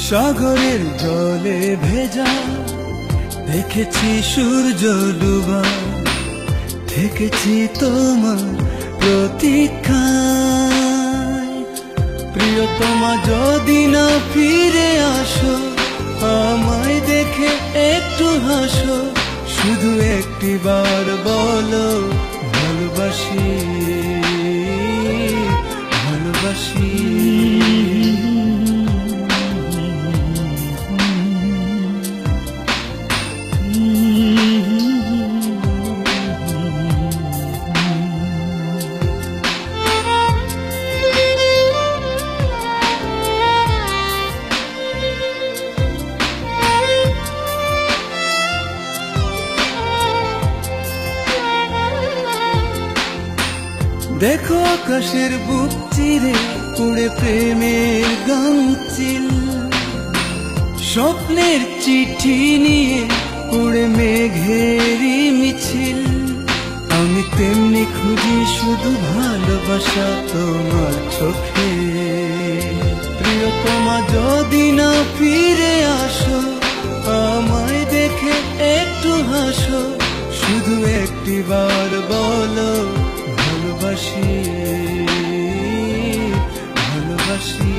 সাগরের জলে ভেজা দেখেছি সূর্য ডুবা, থেকেছি তোমার প্রতীক্ষায়। প্রিয়তমা যদি না ফিরে আসো, আমায় দেখে একটু হাসো, শুধু একটিবার বলো ভালোবাসি, ভালোবাসি। দেখো আকাশের বুক চিরে উড়ে প্রেমের গামচিল, স্বপ্নের চিঠি নিয়ে উড়ে মেঘেরই মিছিল। আমি তেমনি খুঁজি শুধু ভালোবাসা তোমার চোখে। প্রিয়তমা যদি না ফিরে আসো, আমায় দেখে একটু হাসো, শুধু একটিবার বলো ভালোবাসি, ভালোবাসি।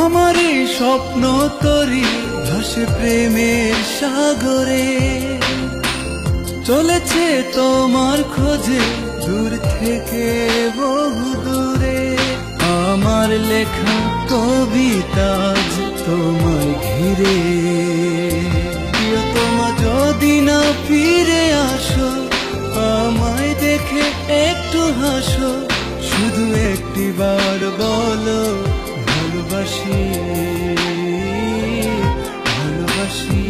আমার এই স্বপ্ন তরি ভাসে প্রেমের সাগরে, চলেছে তোমার খোঁজে দূর থেকে বহু দূরে। আমার লেখা কবিতা আজ তোমায় ঘিরে। প্রিয়তমা যদি না ফিরে আসো, আমায় দেখে একটু হাসো, শুধু একটিবার বলো ভালোবাসি, ভালোবাসি।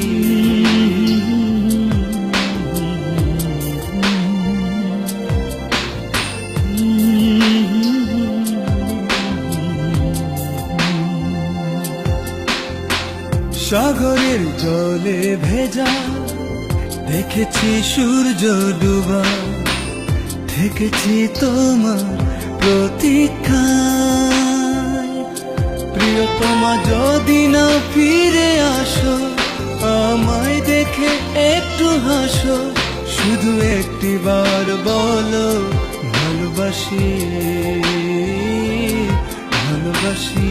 সাগরের জলে ভেজা দেখেছি সূর্য ডুবা, থেকেছি তোমার প্রতীক্ষায়। প্রিয়তমা যদি না ফিরে আসো, আমায় দেখে একটু হাসো, শুধু একটিবার বলো ভালোবাসি, ভালোবাসি।